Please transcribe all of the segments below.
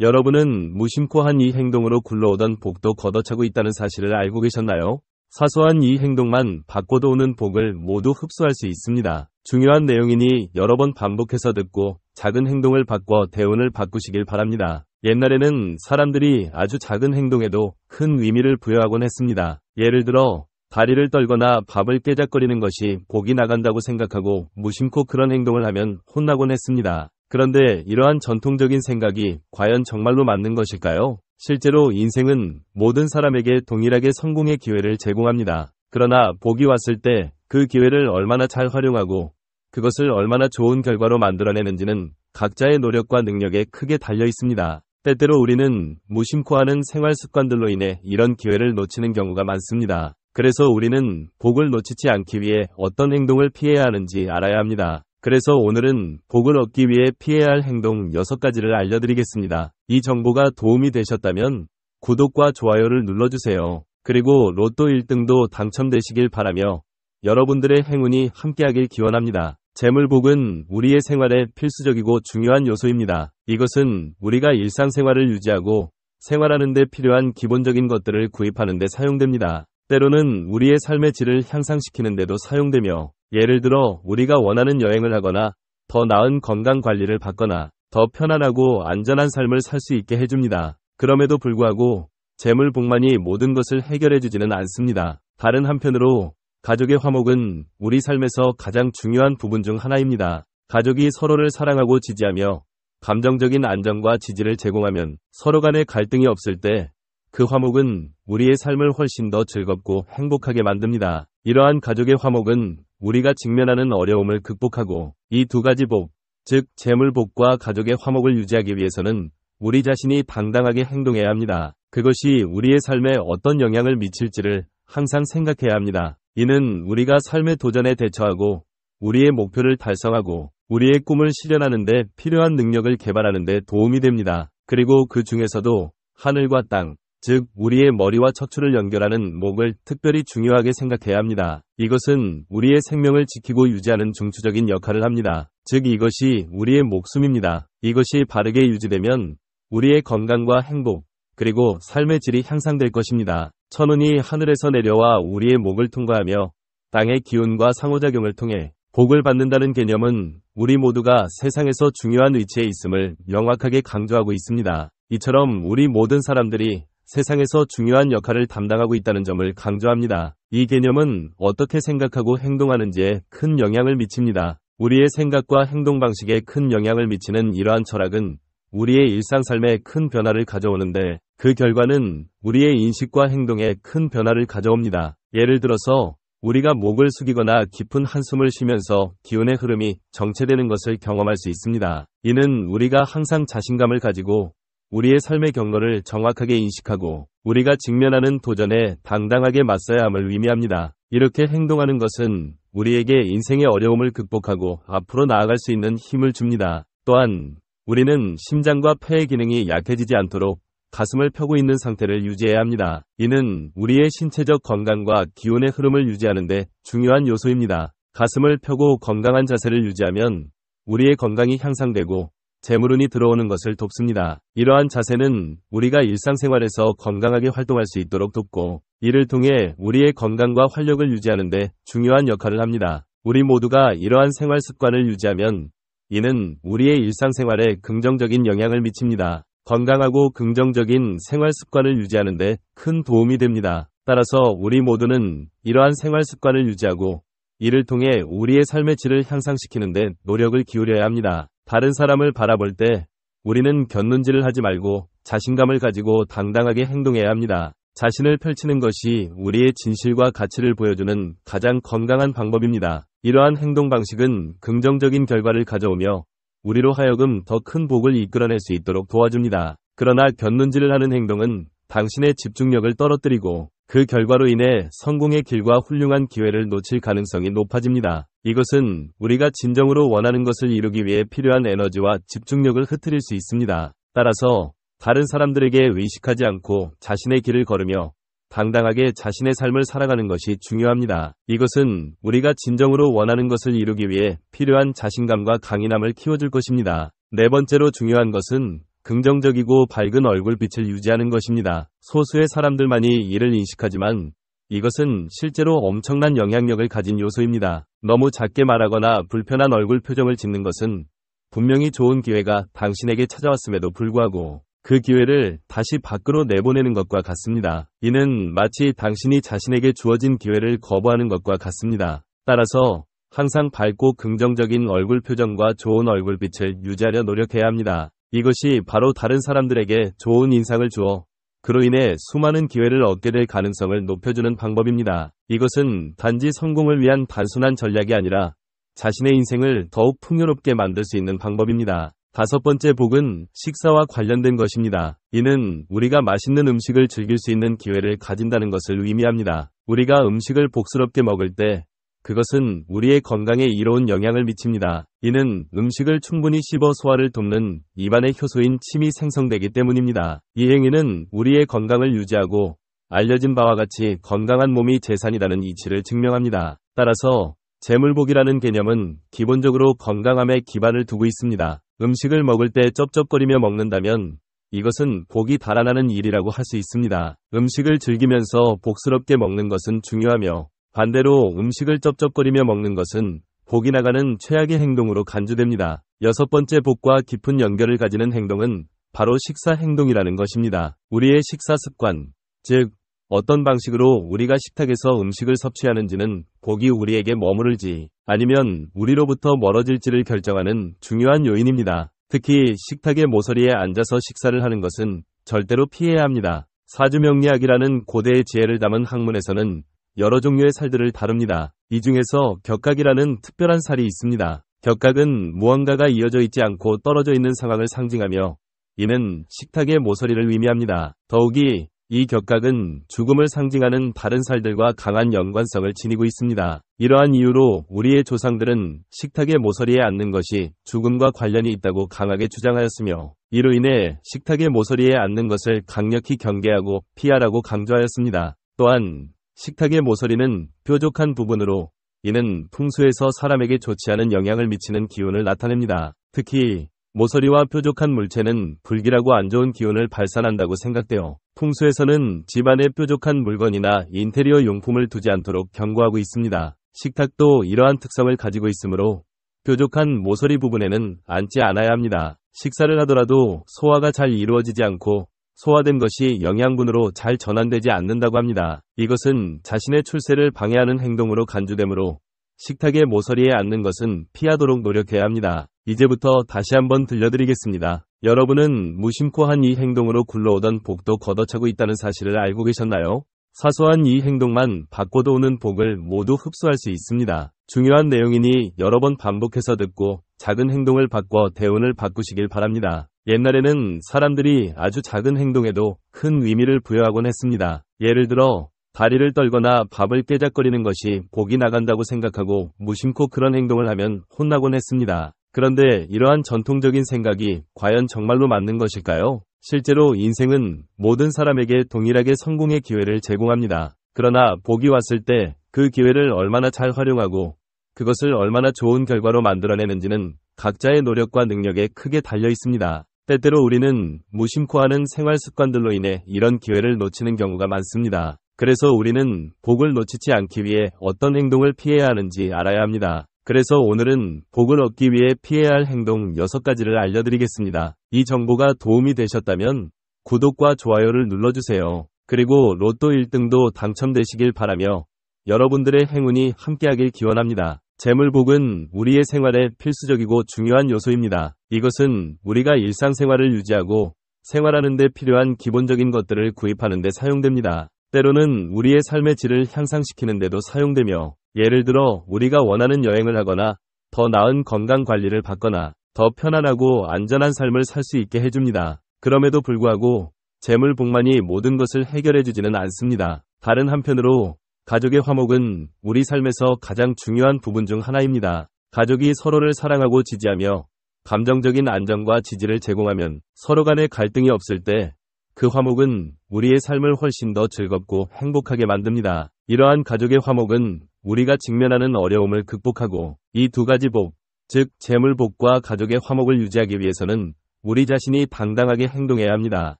여러분은 무심코 한 이 행동으로 굴러오던 복도 걷어차고 있다는 사실을 알고 계셨나요? 사소한 이 행동만 바꿔도 오는 복을 모두 흡수할 수 있습니다. 중요한 내용이니 여러 번 반복해서 듣고 작은 행동을 바꿔 대운을 바꾸시길 바랍니다. 옛날에는 사람들이 아주 작은 행동에도 큰 의미를 부여하곤 했습니다. 예를 들어 다리를 떨거나 밥을 깨작거리는 것이 복이 나간다고 생각하고 무심코 그런 행동을 하면 혼나곤 했습니다. 그런데 이러한 전통적인 생각이 과연 정말로 맞는 것일까요? 실제로 인생은 모든 사람에게 동일하게 성공의 기회를 제공합니다. 그러나 복이 왔을 때 그 기회를 얼마나 잘 활용하고 그것을 얼마나 좋은 결과로 만들어내는지는 각자의 노력과 능력에 크게 달려 있습니다. 때때로 우리는 무심코 하는 생활 습관들로 인해 이런 기회를 놓치는 경우가 많습니다. 그래서 우리는 복을 놓치지 않기 위해 어떤 행동을 피해야 하는지 알아야 합니다. 그래서 오늘은 복을 얻기 위해 피해야 할 행동 6가지를 알려드리겠습니다. 이 정보가 도움이 되셨다면 구독과 좋아요를 눌러주세요. 그리고 로또 1등도 당첨되시길 바라며 여러분들의 행운이 함께하길 기원합니다. 재물복은 우리의 생활에 필수적이고 중요한 요소입니다. 이것은 우리가 일상생활을 유지하고 생활하는 데 필요한 기본적인 것들을 구입하는 데 사용됩니다. 때로는 우리의 삶의 질을 향상시키는 데도 사용되며 예를 들어 우리가 원하는 여행을 하거나 더 나은 건강 관리를 받거나 더 편안하고 안전한 삶을 살 수 있게 해줍니다. 그럼에도 불구하고 재물복만이 모든 것을 해결해주지는 않습니다. 다른 한편으로 가족의 화목은 우리 삶에서 가장 중요한 부분 중 하나입니다. 가족이 서로를 사랑하고 지지하며 감정적인 안정과 지지를 제공하면 서로 간의 갈등이 없을 때 그 화목은 우리의 삶을 훨씬 더 즐겁고 행복하게 만듭니다. 이러한 가족의 화목은 우리가 직면하는 어려움을 극복하고 이 2가지 복, 즉 재물복과 가족의 화목을 유지하기 위해서는 우리 자신이 당당하게 행동해야 합니다. 그것이 우리의 삶에 어떤 영향을 미칠지를 항상 생각해야 합니다. 이는 우리가 삶의 도전에 대처하고 우리의 목표를 달성하고 우리의 꿈을 실현하는 데 필요한 능력을 개발하는 데 도움이 됩니다. 그리고 그 중에서도 하늘과 땅, 즉 우리의 머리와 척추를 연결하는 목을 특별히 중요하게 생각해야 합니다. 이것은 우리의 생명을 지키고 유지하는 중추적인 역할을 합니다. 즉 이것이 우리의 목숨입니다. 이것이 바르게 유지되면 우리의 건강과 행복, 그리고 삶의 질이 향상될 것입니다. 천운이 하늘에서 내려와 우리의 목을 통과하며 땅의 기운과 상호작용을 통해 복을 받는다는 개념은 우리 모두가 세상에서 중요한 위치에 있음을 명확하게 강조하고 있습니다. 이처럼 우리 모든 사람들이 세상에서 중요한 역할을 담당하고 있다는 점을 강조합니다. 이 개념은 어떻게 생각하고 행동하는지에 큰 영향을 미칩니다. 우리의 생각과 행동 방식에 큰 영향을 미치는 이러한 철학은 우리의 일상삶에 큰 변화를 가져오는데 그 결과는 우리의 인식과 행동에 큰 변화를 가져옵니다. 예를 들어서 우리가 목을 숙이거나 깊은 한숨을 쉬면서 기운의 흐름이 정체되는 것을 경험할 수 있습니다. 이는 우리가 항상 자신감을 가지고 우리의 삶의 경로를 정확하게 인식하고 우리가 직면하는 도전에 당당하게 맞서야 함을 의미합니다. 이렇게 행동하는 것은 우리에게 인생의 어려움을 극복하고 앞으로 나아갈 수 있는 힘을 줍니다. 또한 우리는 심장과 폐의 기능이 약해지지 않도록 가슴을 펴고 있는 상태를 유지해야 합니다. 이는 우리의 신체적 건강과 기운의 흐름을 유지하는 데 중요한 요소입니다. 가슴을 펴고 건강한 자세를 유지하면 우리의 건강이 향상되고 재물운이 들어오는 것을 돕습니다. 이러한 자세는 우리가 일상생활에서 건강하게 활동할 수 있도록 돕고 이를 통해 우리의 건강과 활력을 유지하는 데 중요한 역할을 합니다. 우리 모두가 이러한 생활 습관을 유지하면 이는 우리의 일상생활에 긍정적인 영향을 미칩니다. 건강하고 긍정적인 생활 습관을 유지하는 데 큰 도움이 됩니다. 따라서 우리 모두는 이러한 생활 습관을 유지하고 이를 통해 우리의 삶의 질을 향상시키는 데 노력을 기울여야 합니다. 다른 사람을 바라볼 때 우리는 곁눈질을 하지 말고 자신감을 가지고 당당하게 행동해야 합니다. 자신을 펼치는 것이 우리의 진실과 가치를 보여주는 가장 건강한 방법입니다. 이러한 행동 방식은 긍정적인 결과를 가져오며 우리로 하여금 더 큰 복을 이끌어낼 수 있도록 도와줍니다. 그러나 곁눈질을 하는 행동은 당신의 집중력을 떨어뜨리고 그 결과로 인해 성공의 길과 훌륭한 기회를 놓칠 가능성이 높아집니다. 이것은 우리가 진정으로 원하는 것을 이루기 위해 필요한 에너지와 집중력을 흐트릴 수 있습니다. 따라서 다른 사람들에게 의식하지 않고 자신의 길을 걸으며 당당하게 자신의 삶을 살아가는 것이 중요합니다. 이것은 우리가 진정으로 원하는 것을 이루기 위해 필요한 자신감과 강인함을 키워줄 것입니다. 네 번째로 중요한 것은 긍정적이고 밝은 얼굴빛을 유지하는 것입니다. 소수의 사람들만이 이를 인식하지만 이것은 실제로 엄청난 영향력을 가진 요소입니다. 너무 작게 말하거나 불편한 얼굴 표정을 짓는 것은 분명히 좋은 기회가 당신에게 찾아왔음에도 불구하고 그 기회를 다시 밖으로 내보내는 것과 같습니다. 이는 마치 당신이 자신에게 주어진 기회를 거부하는 것과 같습니다. 따라서 항상 밝고 긍정적인 얼굴 표정과 좋은 얼굴빛을 유지하려 노력해야 합니다. 이것이 바로 다른 사람들에게 좋은 인상을 주어 그로 인해 수많은 기회를 얻게 될 가능성을 높여주는 방법입니다. 이것은 단지 성공을 위한 단순한 전략이 아니라 자신의 인생을 더욱 풍요롭게 만들 수 있는 방법입니다. 다섯 번째 복은 식사와 관련된 것입니다. 이는 우리가 맛있는 음식을 즐길 수 있는 기회를 가진다는 것을 의미합니다. 우리가 음식을 복스럽게 먹을 때 그것은 우리의 건강에 이로운 영향을 미칩니다. 이는 음식을 충분히 씹어 소화를 돕는 입안의 효소인 침이 생성되기 때문입니다. 이 행위는 우리의 건강을 유지하고 알려진 바와 같이 건강한 몸이 재산이라는 이치를 증명합니다. 따라서 재물복이라는 개념은 기본적으로 건강함에 기반을 두고 있습니다. 음식을 먹을 때 쩝쩝거리며 먹는다면 이것은 복이 달아나는 일이라고 할 수 있습니다. 음식을 즐기면서 복스럽게 먹는 것은 중요하며 반대로 음식을 쩝쩝거리며 먹는 것은 복이 나가는 최악의 행동으로 간주됩니다. 여섯 번째 복과 깊은 연결을 가지는 행동은 바로 식사 행동이라는 것입니다. 우리의 식사 습관, 즉 어떤 방식으로 우리가 식탁에서 음식을 섭취하는지는 복이 우리에게 머무를지 아니면 우리로부터 멀어질지를 결정하는 중요한 요인입니다. 특히 식탁의 모서리에 앉아서 식사를 하는 것은 절대로 피해야 합니다. 사주명리학이라는 고대의 지혜를 담은 학문에서는 여러 종류의 살들을 다룹니다. 이 중에서 격각이라는 특별한 살이 있습니다. 격각은 무언가가 이어져 있지 않고 떨어져 있는 상황을 상징하며 이는 식탁의 모서리를 의미합니다. 더욱이 이 격각은 죽음을 상징하는 다른 살들과 강한 연관성을 지니고 있습니다. 이러한 이유로 우리의 조상들은 식탁의 모서리에 앉는 것이 죽음과 관련이 있다고 강하게 주장하였으며 이로 인해 식탁의 모서리에 앉는 것을 강력히 경계하고 피하라고 강조하였습니다. 또한 식탁의 모서리는 뾰족한 부분으로 이는 풍수에서 사람에게 좋지 않은 영향을 미치는 기운을 나타냅니다. 특히 모서리와 뾰족한 물체는 불길하고 안 좋은 기운을 발산한다고 생각되어 풍수에서는 집안에 뾰족한 물건이나 인테리어 용품을 두지 않도록 경고하고 있습니다. 식탁도 이러한 특성을 가지고 있으므로 뾰족한 모서리 부분에는 앉지 않아야 합니다. 식사를 하더라도 소화가 잘 이루어지지 않고 소화된 것이 영양분으로 잘 전환되지 않는다고 합니다. 이것은 자신의 출세를 방해하는 행동으로 간주되므로 식탁의 모서리에 앉는 것은 피하도록 노력해야 합니다. 이제부터 다시 한번 들려드리겠습니다. 여러분은 무심코 한 이 행동으로 굴러오던 복도 걷어차고 있다는 사실을 알고 계셨나요? 사소한 이 행동만 바꿔도 오는 복을 모두 흡수할 수 있습니다. 중요한 내용이니 여러 번 반복해서 듣고 작은 행동을 바꿔 대운을 바꾸시길 바랍니다. 옛날에는 사람들이 아주 작은 행동에도 큰 의미를 부여하곤 했습니다. 예를 들어 다리를 떨거나 밥을 깨작거리는 것이 복이 나간다고 생각하고 무심코 그런 행동을 하면 혼나곤 했습니다. 그런데 이러한 전통적인 생각이 과연 정말로 맞는 것일까요? 실제로 인생은 모든 사람에게 동일하게 성공의 기회를 제공합니다. 그러나 복이 왔을 때 그 기회를 얼마나 잘 활용하고 그것을 얼마나 좋은 결과로 만들어내는지는 각자의 노력과 능력에 크게 달려 있습니다. 때때로 우리는 무심코 하는 생활 습관들로 인해 이런 기회를 놓치는 경우가 많습니다. 그래서 우리는 복을 놓치지 않기 위해 어떤 행동을 피해야 하는지 알아야 합니다. 그래서 오늘은 복을 얻기 위해 피해야 할 행동 6가지를 알려드리겠습니다. 이 정보가 도움이 되셨다면 구독과 좋아요를 눌러주세요. 그리고 로또 1등도 당첨되시길 바라며 여러분들의 행운이 함께하길 기원합니다. 재물복은 우리의 생활에 필수적이고 중요한 요소입니다. 이것은 우리가 일상생활을 유지하고 생활하는 데 필요한 기본적인 것들을 구입하는 데 사용됩니다. 때로는 우리의 삶의 질을 향상시키는 데도 사용되며 예를 들어 우리가 원하는 여행을 하거나 더 나은 건강관리를 받거나 더 편안하고 안전한 삶을 살 수 있게 해줍니다. 그럼에도 불구하고 재물복만이 모든 것을 해결해주지는 않습니다. 다른 한편으로 가족의 화목은 우리 삶에서 가장 중요한 부분 중 하나입니다. 가족이 서로를 사랑하고 지지하며 감정적인 안정과 지지를 제공하면 서로 간의 갈등이 없을 때 그 화목은 우리의 삶을 훨씬 더 즐겁고 행복하게 만듭니다. 이러한 가족의 화목은 우리가 직면하는 어려움을 극복하고 이 두 가지 복, 즉 재물복과 가족의 화목을 유지하기 위해서는 우리 자신이 당당하게 행동해야 합니다.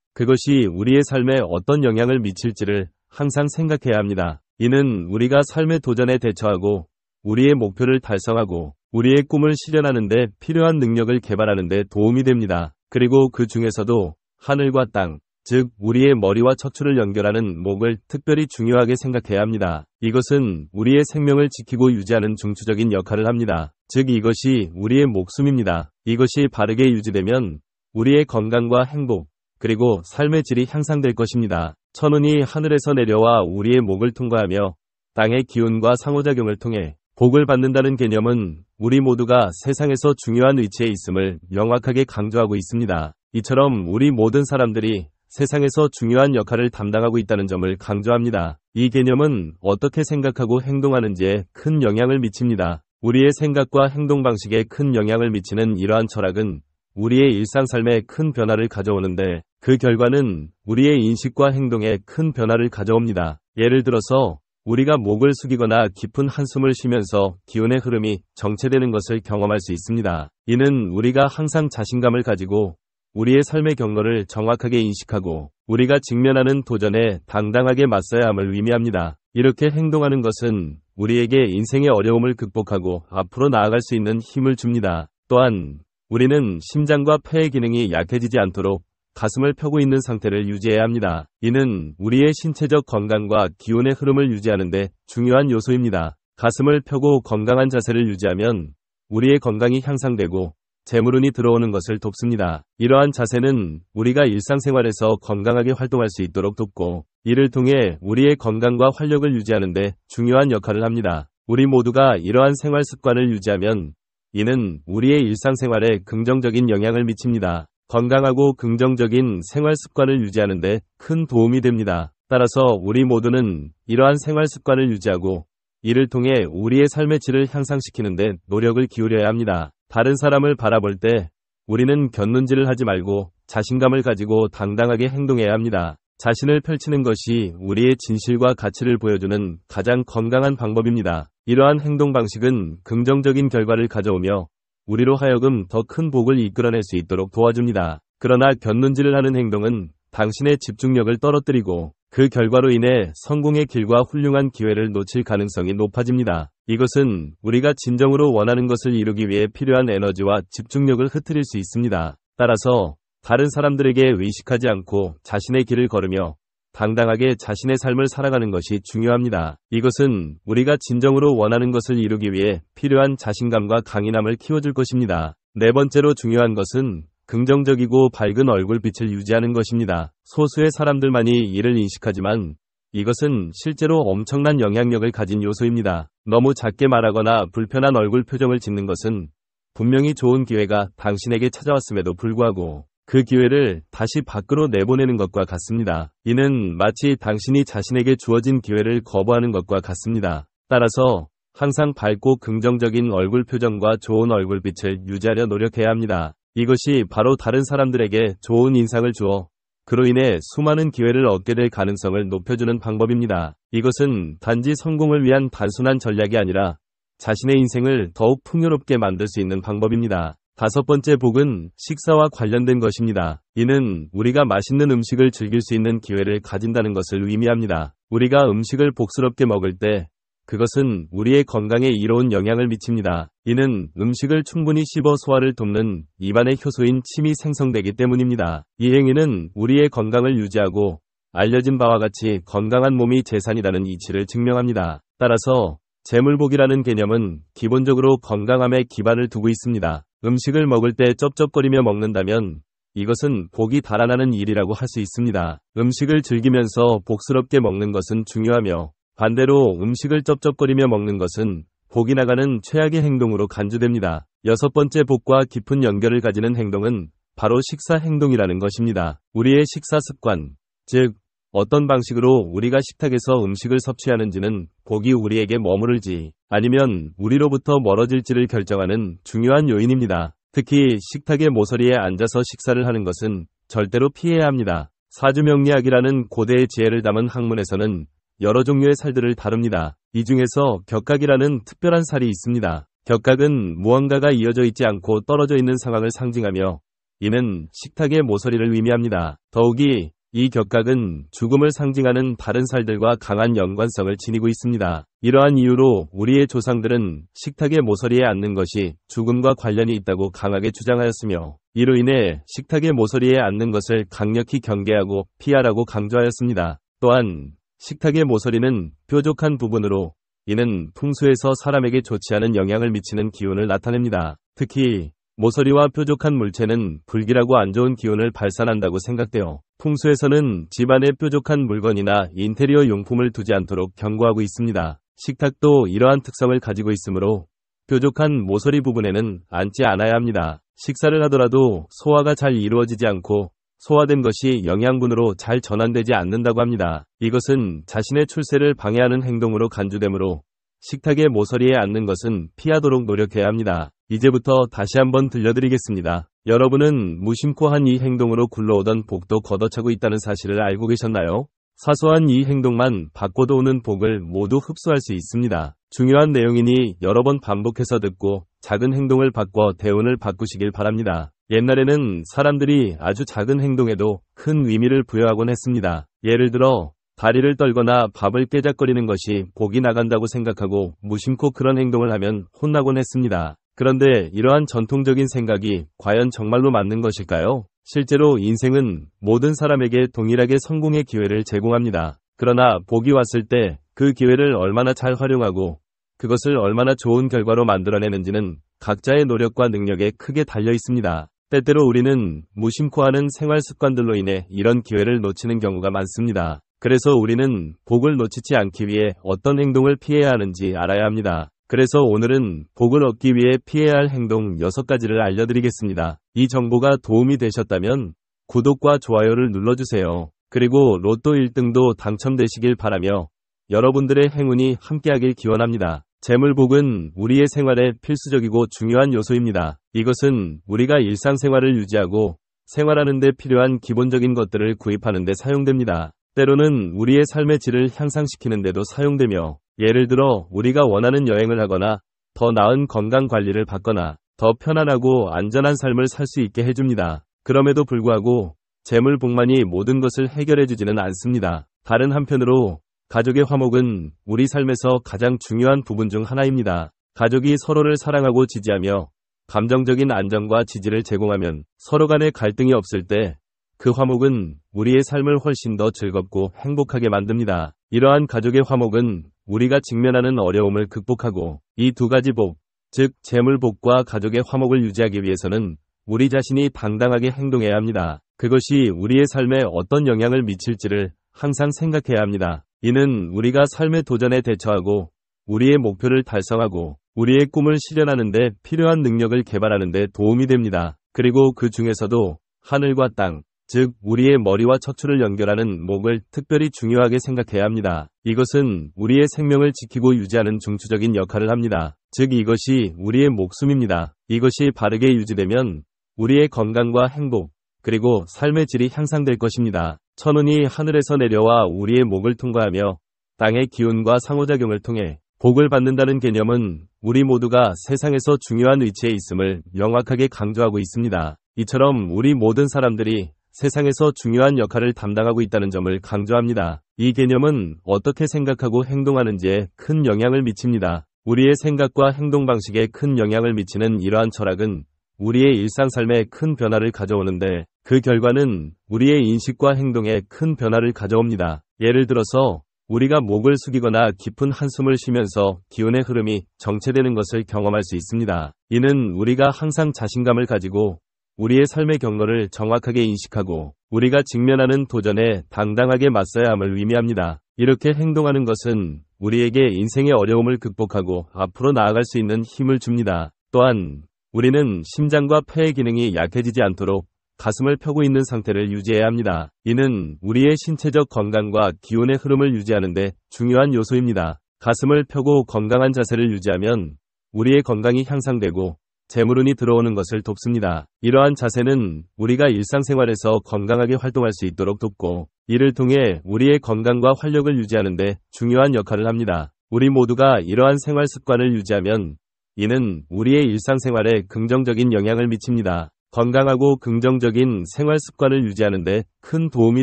그것이 우리의 삶에 어떤 영향을 미칠지를 항상 생각해야 합니다. 이는 우리가 삶의 도전에 대처하고 우리의 목표를 달성하고 우리의 꿈을 실현하는 데 필요한 능력을 개발하는 데 도움이 됩니다. 그리고 그 중에서도 하늘과 땅, 즉 우리의 머리와 척추를 연결하는 목을 특별히 중요하게 생각해야 합니다. 이것은 우리의 생명을 지키고 유지하는 중추적인 역할을 합니다. 즉 이것이 우리의 목숨입니다. 이것이 바르게 유지되면 우리의 건강과 행복, 그리고 삶의 질이 향상될 것입니다. 천운이 하늘에서 내려와 우리의 목을 통과하며 땅의 기운과 상호작용을 통해 복을 받는다는 개념은 우리 모두가 세상에서 중요한 위치에 있음을 명확하게 강조하고 있습니다. 이처럼 우리 모든 사람들이 세상에서 중요한 역할을 담당하고 있다는 점을 강조합니다. 이 개념은 어떻게 생각하고 행동하는지에 큰 영향을 미칩니다. 우리의 생각과 행동 방식에 큰 영향을 미치는 이러한 철학은 우리의 일상 삶에 큰 변화를 가져오는데 그 결과는 우리의 인식과 행동에 큰 변화를 가져옵니다. 예를 들어서 우리가 목을 숙이거나 깊은 한숨을 쉬면서 기운의 흐름이 정체되는 것을 경험할 수 있습니다. 이는 우리가 항상 자신감을 가지고 우리의 삶의 경로를 정확하게 인식하고 우리가 직면하는 도전에 당당하게 맞서야 함을 의미합니다. 이렇게 행동하는 것은 우리에게 인생의 어려움을 극복하고 앞으로 나아갈 수 있는 힘을 줍니다. 또한 우리는 심장과 폐의 기능이 약해지지 않도록 가슴을 펴고 있는 상태를 유지해야 합니다. 이는 우리의 신체적 건강과 기운의 흐름을 유지하는 데 중요한 요소입니다. 가슴을 펴고 건강한 자세를 유지하면 우리의 건강이 향상되고 재물운이 들어오는 것을 돕습니다. 이러한 자세는 우리가 일상생활에서 건강하게 활동할 수 있도록 돕고 이를 통해 우리의 건강과 활력을 유지하는 데 중요한 역할을 합니다. 우리 모두가 이러한 생활 습관을 유지하면 이는 우리의 일상생활에 긍정적인 영향을 미칩니다. 건강하고 긍정적인 생활 습관을 유지하는 데 큰 도움이 됩니다. 따라서 우리 모두는 이러한 생활 습관을 유지하고 이를 통해 우리의 삶의 질을 향상시키는 데 노력을 기울여야 합니다. 다른 사람을 바라볼 때 우리는 곁눈질을 하지 말고 자신감을 가지고 당당하게 행동해야 합니다. 자신을 펼치는 것이 우리의 진실과 가치를 보여주는 가장 건강한 방법입니다. 이러한 행동 방식은 긍정적인 결과를 가져오며 우리로 하여금 더 큰 복을 이끌어낼 수 있도록 도와줍니다. 그러나 곁눈질을 하는 행동은 당신의 집중력을 떨어뜨리고 그 결과로 인해 성공의 길과 훌륭한 기회를 놓칠 가능성이 높아집니다. 이것은 우리가 진정으로 원하는 것을 이루기 위해 필요한 에너지와 집중력을 흐트릴 수 있습니다. 따라서 다른 사람들에게 의식하지 않고 자신의 길을 걸으며 당당하게 자신의 삶을 살아가는 것이 중요합니다. 이것은 우리가 진정으로 원하는 것을 이루기 위해 필요한 자신감과 강인함을 키워줄 것입니다. 네 번째로 중요한 것은 긍정적이고 밝은 얼굴빛을 유지하는 것입니다. 소수의 사람들만이 이를 인식하지만 이것은 실제로 엄청난 영향력을 가진 요소입니다. 너무 작게 말하거나 불편한 얼굴 표정을 짓는 것은 분명히 좋은 기회가 당신에게 찾아왔음에도 불구하고 그 기회를 다시 밖으로 내보내는 것과 같습니다. 이는 마치 당신이 자신에게 주어진 기회를 거부하는 것과 같습니다. 따라서 항상 밝고 긍정적인 얼굴 표정과 좋은 얼굴빛을 유지하려 노력해야 합니다. 이것이 바로 다른 사람들에게 좋은 인상을 주어 그로 인해 수많은 기회를 얻게 될 가능성을 높여주는 방법입니다. 이것은 단지 성공을 위한 단순한 전략이 아니라 자신의 인생을 더욱 풍요롭게 만들 수 있는 방법입니다. 다섯 번째 복은 식사와 관련된 것입니다. 이는 우리가 맛있는 음식을 즐길 수 있는 기회를 가진다는 것을 의미합니다. 우리가 음식을 복스럽게 먹을 때 그것은 우리의 건강에 이로운 영향을 미칩니다. 이는 음식을 충분히 씹어 소화를 돕는 입안의 효소인 침이 생성되기 때문입니다. 이 행위는 우리의 건강을 유지하고 알려진 바와 같이 건강한 몸이 재산이라는 이치를 증명합니다. 따라서 재물복이라는 개념은 기본적으로 건강함에 기반을 두고 있습니다. 음식을 먹을 때 쩝쩝거리며 먹는다면 이것은 복이 달아나는 일이라고 할 수 있습니다. 음식을 즐기면서 복스럽게 먹는 것은 중요하며 반대로 음식을 쩝쩝거리며 먹는 것은 복이 나가는 최악의 행동으로 간주됩니다. 여섯 번째 복과 깊은 연결을 가지는 행동은 바로 식사 행동이라는 것입니다. 우리의 식사 습관, 즉 어떤 방식으로 우리가 식탁에서 음식을 섭취하는지는 복이 우리에게 머무를지 아니면 우리로부터 멀어질지를 결정하는 중요한 요인입니다. 특히 식탁의 모서리에 앉아서 식사를 하는 것은 절대로 피해야 합니다. 사주명리학이라는 고대의 지혜를 담은 학문에서는 여러 종류의 살들을 다룹니다. 이 중에서 격각이라는 특별한 살이 있습니다. 격각은 무언가가 이어져 있지 않고 떨어져 있는 상황을 상징하며 이는 식탁의 모서리를 의미합니다. 더욱이 이 격각은 죽음을 상징하는 다른 살들과 강한 연관성을 지니고 있습니다. 이러한 이유로 우리의 조상들은 식탁의 모서리에 앉는 것이 죽음과 관련이 있다고 강하게 주장하였으며, 이로 인해 식탁의 모서리에 앉는 것을 강력히 경계하고 피하라고 강조하였습니다. 또한 식탁의 모서리는 뾰족한 부분으로, 이는 풍수에서 사람에게 좋지 않은 영향을 미치는 기운을 나타냅니다. 특히 모서리와 뾰족한 물체는 불길하고 안 좋은 기운을 발산한다고 생각되어 풍수에서는 집안에 뾰족한 물건이나 인테리어 용품을 두지 않도록 경고하고 있습니다. 식탁도 이러한 특성을 가지고 있으므로 뾰족한 모서리 부분에는 앉지 않아야 합니다. 식사를 하더라도 소화가 잘 이루어지지 않고 소화된 것이 영양분으로 잘 전환되지 않는다고 합니다. 이것은 자신의 출세를 방해하는 행동으로 간주되므로 식탁의 모서리에 앉는 것은 피하도록 노력해야 합니다. 이제부터 다시 한번 들려드리겠습니다. 여러분은 무심코 한 이 행동으로 굴러오던 복도 걷어차고 있다는 사실을 알고 계셨나요? 사소한 이 행동만 바꿔도 오는 복을 모두 흡수할 수 있습니다. 중요한 내용이니 여러 번 반복해서 듣고 작은 행동을 바꿔 대운을 바꾸시길 바랍니다. 옛날에는 사람들이 아주 작은 행동에도 큰 의미를 부여하곤 했습니다. 예를 들어 다리를 떨거나 밥을 깨작거리는 것이 복이 나간다고 생각하고 무심코 그런 행동을 하면 혼나곤 했습니다. 그런데 이러한 전통적인 생각이 과연 정말로 맞는 것일까요? 실제로 인생은 모든 사람에게 동일하게 성공의 기회를 제공합니다. 그러나 복이 왔을 때 그 기회를 얼마나 잘 활용하고 그것을 얼마나 좋은 결과로 만들어내는지는 각자의 노력과 능력에 크게 달려 있습니다. 때때로 우리는 무심코 하는 생활 습관들로 인해 이런 기회를 놓치는 경우가 많습니다. 그래서 우리는 복을 놓치지 않기 위해 어떤 행동을 피해야 하는지 알아야 합니다. 그래서 오늘은 복을 얻기 위해 피해야 할 행동 6가지를 알려드리겠습니다. 이 정보가 도움이 되셨다면 구독과 좋아요를 눌러주세요. 그리고 로또 1등도 당첨되시길 바라며 여러분들의 행운이 함께하길 기원합니다. 재물복은 우리의 생활에 필수적이고 중요한 요소입니다. 이것은 우리가 일상생활을 유지하고 생활하는 데 필요한 기본적인 것들을 구입하는 데 사용됩니다. 때로는 우리의 삶의 질을 향상시키는 데도 사용되며, 예를 들어 우리가 원하는 여행을 하거나 더 나은 건강관리를 받거나 더 편안하고 안전한 삶을 살 수 있게 해줍니다. 그럼에도 불구하고 재물복만이 모든 것을 해결해주지는 않습니다. 다른 한편으로 가족의 화목은 우리 삶에서 가장 중요한 부분 중 하나입니다. 가족이 서로를 사랑하고 지지하며 감정적인 안정과 지지를 제공하면 서로 간의 갈등이 없을 때 그 화목은 우리의 삶을 훨씬 더 즐겁고 행복하게 만듭니다. 이러한 가족의 화목은 우리가 직면하는 어려움을 극복하고 이 2가지 복, 즉 재물복과 가족의 화목을 유지하기 위해서는 우리 자신이 당당하게 행동해야 합니다. 그것이 우리의 삶에 어떤 영향을 미칠지를 항상 생각해야 합니다. 이는 우리가 삶의 도전에 대처하고 우리의 목표를 달성하고 우리의 꿈을 실현하는 데 필요한 능력을 개발하는 데 도움이 됩니다. 그리고 그 중에서도 하늘과 땅, 즉 우리의 머리와 척추를 연결하는 목을 특별히 중요하게 생각해야 합니다. 이것은 우리의 생명을 지키고 유지하는 중추적인 역할을 합니다. 즉 이것이 우리의 목숨입니다. 이것이 바르게 유지되면 우리의 건강과 행복, 그리고 삶의 질이 향상될 것입니다. 천운이 하늘에서 내려와 우리의 목을 통과하며 땅의 기운과 상호작용을 통해 복을 받는다는 개념은 우리 모두가 세상에서 중요한 위치에 있음을 명확하게 강조하고 있습니다. 이처럼 우리 모든 사람들이 세상에서 중요한 역할을 담당하고 있다는 점을 강조합니다. 이 개념은 어떻게 생각하고 행동하는지에 큰 영향을 미칩니다. 우리의 생각과 행동 방식에 큰 영향을 미치는 이러한 철학은 우리의 일상삶에 큰 변화를 가져오는데 그 결과는 우리의 인식과 행동에 큰 변화를 가져옵니다. 예를 들어서 우리가 목을 숙이거나 깊은 한숨을 쉬면서 기운의 흐름이 정체되는 것을 경험할 수 있습니다. 이는 우리가 항상 자신감을 가지고 우리의 삶의 경로를 정확하게 인식하고 우리가 직면하는 도전에 당당하게 맞서야 함을 의미합니다. 이렇게 행동하는 것은 우리에게 인생의 어려움을 극복하고 앞으로 나아갈 수 있는 힘을 줍니다. 또한 우리는 심장과 폐의 기능이 약해지지 않도록 가슴을 펴고 있는 상태를 유지해야 합니다. 이는 우리의 신체적 건강과 기운의 흐름을 유지하는 데 중요한 요소입니다. 가슴을 펴고 건강한 자세를 유지하면 우리의 건강이 향상되고 재물운이 들어오는 것을 돕습니다. 이러한 자세는 우리가 일상생활에서 건강하게 활동할 수 있도록 돕고 이를 통해 우리의 건강과 활력을 유지하는 데 중요한 역할을 합니다. 우리 모두가 이러한 생활 습관을 유지하면 이는 우리의 일상생활에 긍정적인 영향을 미칩니다. 건강하고 긍정적인 생활 습관을 유지하는 데 큰 도움이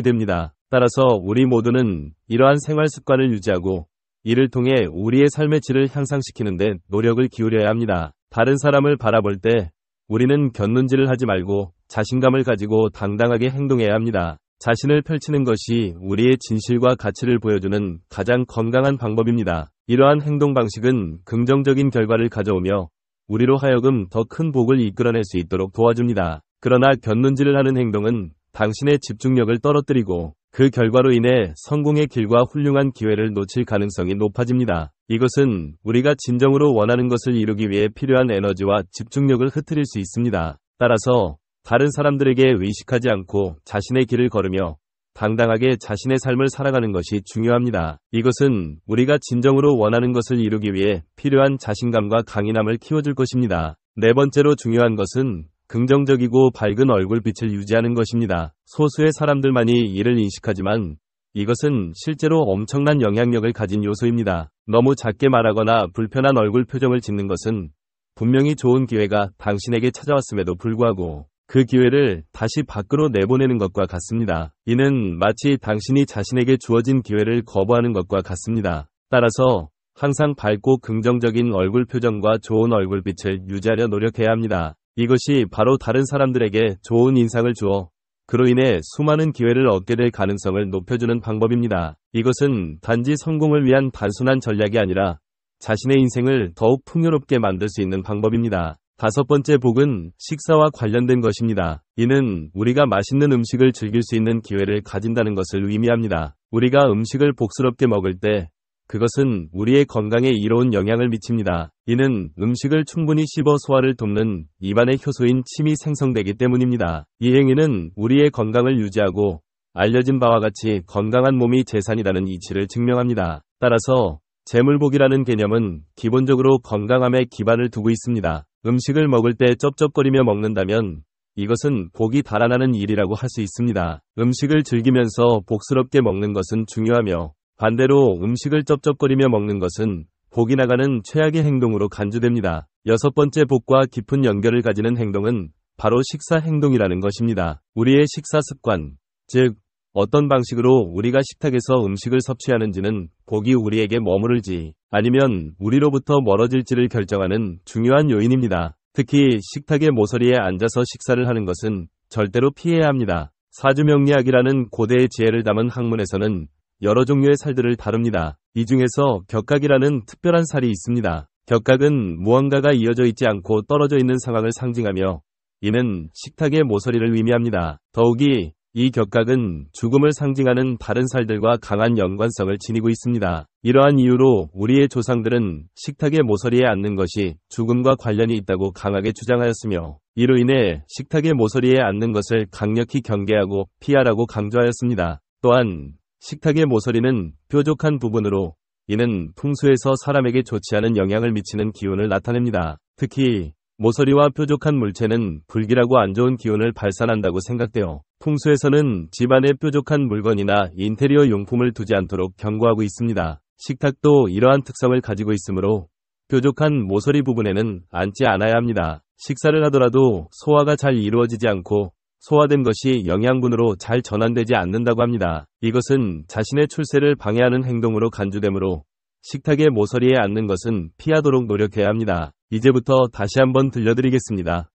됩니다. 따라서 우리 모두는 이러한 생활 습관을 유지하고 이를 통해 우리의 삶의 질을 향상시키는 데 노력을 기울여야 합니다. 다른 사람을 바라볼 때 우리는 곁눈질을 하지 말고 자신감을 가지고 당당하게 행동해야 합니다. 자신을 펼치는 것이 우리의 진실과 가치를 보여주는 가장 건강한 방법입니다. 이러한 행동 방식은 긍정적인 결과를 가져오며 우리로 하여금 더 큰 복을 이끌어낼 수 있도록 도와줍니다. 그러나 곁눈질을 하는 행동은 당신의 집중력을 떨어뜨리고 그 결과로 인해 성공의 길과 훌륭한 기회를 놓칠 가능성이 높아집니다. 이것은 우리가 진정으로 원하는 것을 이루기 위해 필요한 에너지와 집중력을 흐트릴 수 있습니다. 따라서 다른 사람들에게 의식하지 않고 자신의 길을 걸으며 당당하게 자신의 삶을 살아가는 것이 중요합니다. 이것은 우리가 진정으로 원하는 것을 이루기 위해 필요한 자신감과 강인함을 키워줄 것입니다. 네 번째로 중요한 것은 긍정적이고 밝은 얼굴빛을 유지하는 것입니다. 소수의 사람들만이 이를 인식하지만 이것은 실제로 엄청난 영향력을 가진 요소입니다. 너무 작게 말하거나 불편한 얼굴 표정을 짓는 것은 분명히 좋은 기회가 당신에게 찾아왔음에도 불구하고 그 기회를 다시 밖으로 내보내는 것과 같습니다. 이는 마치 당신이 자신에게 주어진 기회를 거부하는 것과 같습니다. 따라서 항상 밝고 긍정적인 얼굴 표정과 좋은 얼굴빛을 유지하려 노력해야 합니다. 이것이 바로 다른 사람들에게 좋은 인상을 주어 그로 인해 수많은 기회를 얻게 될 가능성을 높여주는 방법입니다. 이것은 단지 성공을 위한 단순한 전략이 아니라 자신의 인생을 더욱 풍요롭게 만들 수 있는 방법입니다. 다섯 번째 복은 식사와 관련된 것입니다. 이는 우리가 맛있는 음식을 즐길 수 있는 기회를 가진다는 것을 의미합니다. 우리가 음식을 복스럽게 먹을 때 그것은 우리의 건강에 이로운 영향을 미칩니다. 이는 음식을 충분히 씹어 소화를 돕는 입안의 효소인 침이 생성되기 때문입니다. 이 행위는 우리의 건강을 유지하고 알려진 바와 같이 건강한 몸이 재산이라는 이치를 증명합니다. 따라서 재물복이라는 개념은 기본적으로 건강함에 기반을 두고 있습니다. 음식을 먹을 때 쩝쩝거리며 먹는다면 이것은 복이 달아나는 일이라고 할 수 있습니다. 음식을 즐기면서 복스럽게 먹는 것은 중요하며 반대로 음식을 쩝쩝거리며 먹는 것은 복이 나가는 최악의 행동으로 간주됩니다. 여섯 번째 복과 깊은 연결을 가지는 행동은 바로 식사 행동이라는 것입니다. 우리의 식사 습관, 즉 어떤 방식으로 우리가 식탁에서 음식을 섭취하는지는 복이 우리에게 머무를지 아니면 우리로부터 멀어질지를 결정하는 중요한 요인입니다. 특히 식탁의 모서리에 앉아서 식사를 하는 것은 절대로 피해야 합니다. 사주명리학이라는 고대의 지혜를 담은 학문에서는 여러 종류의 살들을 다룹니다. 이 중에서 격각이라는 특별한 살이 있습니다. 격각은 무언가가 이어져 있지 않고 떨어져 있는 상황을 상징하며 이는 식탁의 모서리를 의미합니다. 더욱이 이 격각은 죽음을 상징하는 다른 살들과 강한 연관성을 지니고 있습니다. 이러한 이유로 우리의 조상들은 식탁의 모서리에 앉는 것이 죽음과 관련이 있다고 강하게 주장하였으며 이로 인해 식탁의 모서리에 앉는 것을 강력히 경계하고 피하라고 강조하였습니다. 또한 식탁의 모서리는 뾰족한 부분으로 이는 풍수에서 사람에게 좋지 않은 영향을 미치는 기운을 나타냅니다. 특히 모서리와 뾰족한 물체는 불길하고 안 좋은 기운을 발산한다고 생각되어 풍수에서는 집안에 뾰족한 물건이나 인테리어 용품을 두지 않도록 경고하고 있습니다. 식탁도 이러한 특성을 가지고 있으므로 뾰족한 모서리 부분에는 앉지 않아야 합니다. 식사를 하더라도 소화가 잘 이루어지지 않고 소화된 것이 영양분으로 잘 전환되지 않는다고 합니다. 이것은 자신의 출세를 방해하는 행동으로 간주되므로 식탁의 모서리에 앉는 것은 피하도록 노력해야 합니다. 이제부터 다시 한번 들려드리겠습니다.